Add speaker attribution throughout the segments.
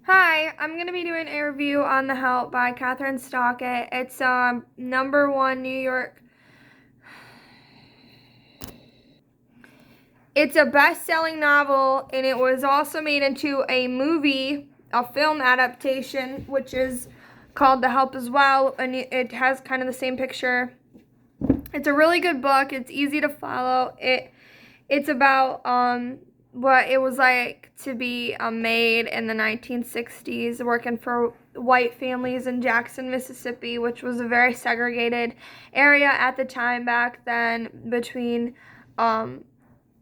Speaker 1: Hi, I'm going to be doing a review on The Help by Kathryn Stockett. It's #1 New York. It's a best-selling novel, and it was also made into a movie, a film adaptation, which is called The Help as well, and it has kind of the same picture. It's a really good book. It's easy to follow. It's about what it was like to be a maid in the 1960s, working for white families in Jackson, Mississippi, which was a very segregated area at the time back then between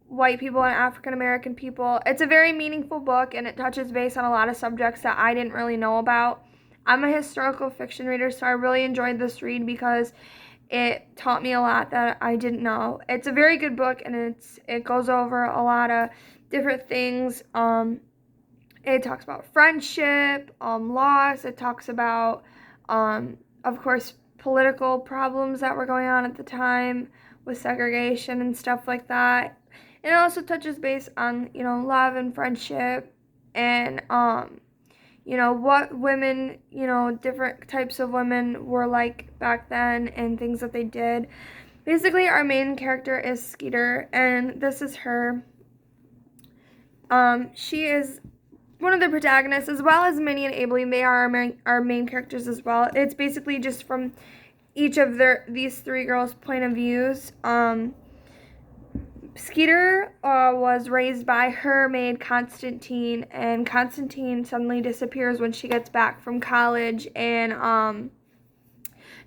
Speaker 1: white people and African American people. It's a very meaningful book, and it touches base on a lot of subjects that I didn't really know about. I'm a historical fiction reader, so I really enjoyed this read because it taught me a lot that I didn't know. It's a very good book, and it goes over a lot of different things. It talks about friendship, loss. It talks about, of course, political problems that were going on at the time with segregation and stuff like that. And it also touches base on, love and friendship and, what women, different types of women were like back then and things that they did. Basically, our main character is Skeeter, and this is her. She is one of the protagonists, as well as Minnie and Aileen. They are our main characters as well. It's basically just from each of these three girls' point of views. Skeeter was raised by her maid Constantine, and Constantine suddenly disappears when she gets back from college, and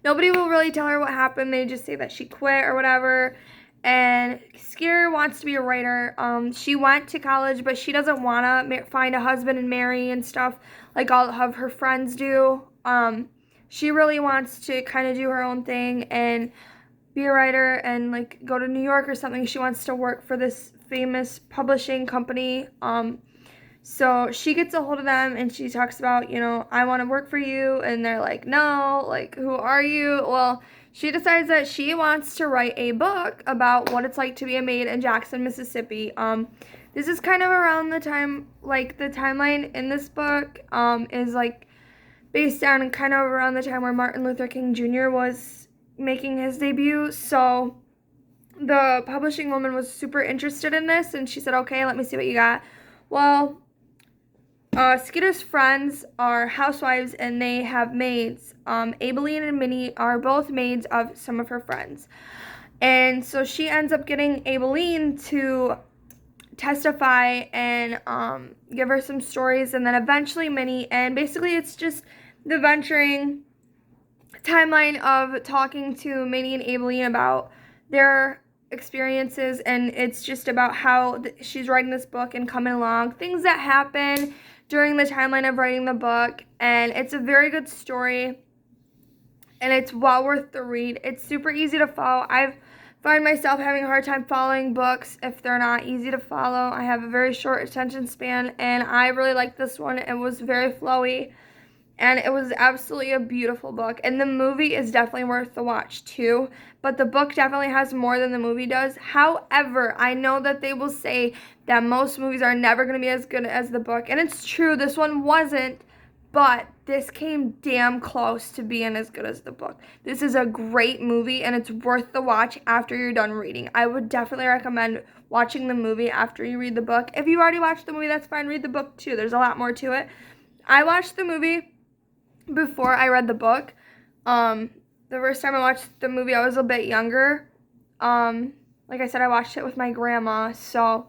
Speaker 1: nobody will really tell her what happened. They just say that she quit or whatever. And Skeeter wants to be a writer. She went to college, but she doesn't want to find a husband and marry and stuff like all of her friends do. She really wants to kind of do her own thing and be a writer and like go to New York or something. She wants to work for this famous publishing company. So she gets a hold of them and she talks about, I want to work for you. And they're like, no, like, who are you? Well, she decides that she wants to write a book about what it's like to be a maid in Jackson, Mississippi. This is kind of around the time, like, the timeline in this book is like based on kind of around the time where Martin Luther King Jr. was making his debut. So the publishing woman was super interested in this, and she said, okay, let me see what you got. Well, Skeeter's friends are housewives, and they have maids. Aileen and Minnie are both maids of some of her friends. And so she ends up getting Aileen to testify and give her some stories, and then eventually Minnie. And basically it's just the venturing timeline of talking to Minnie and Aileen about their experiences, and it's just about how she's writing this book and coming along, things that happen during the timeline of writing the book. And it's a very good story, and it's well worth the read. It's super easy to follow. I find myself having a hard time following books if they're not easy to follow. I have a very short attention span, and I really liked this one. It was very flowy, and it was absolutely a beautiful book. And the movie is definitely worth the watch too, but the book definitely has more than the movie does. However, I know that they will say that most movies are never going to be as good as the book, and it's true, this one wasn't, but this came damn close to being as good as the book. This is a great movie, and it's worth the watch after you're done reading. I would definitely recommend watching the movie after you read the book. If you already watched the movie, that's fine. Read the book too. There's a lot more to it. I watched the movie before I read the book. The first time I watched the movie, I was a bit younger. Like I said, I watched it with my grandma, so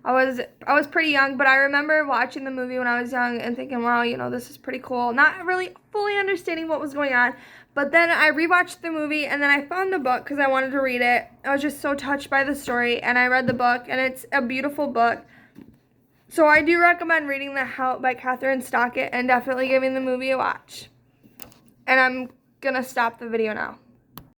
Speaker 1: I was pretty young, but I remember watching the movie when I was young and thinking, wow, this is pretty cool. Not really fully understanding what was going on, but then I rewatched the movie, and then I found the book because I wanted to read it. I was just so touched by the story, and I read the book, and it's a beautiful book. So I do recommend reading The Help by Kathryn Stockett and definitely giving the movie a watch. And I'm going to stop the video now.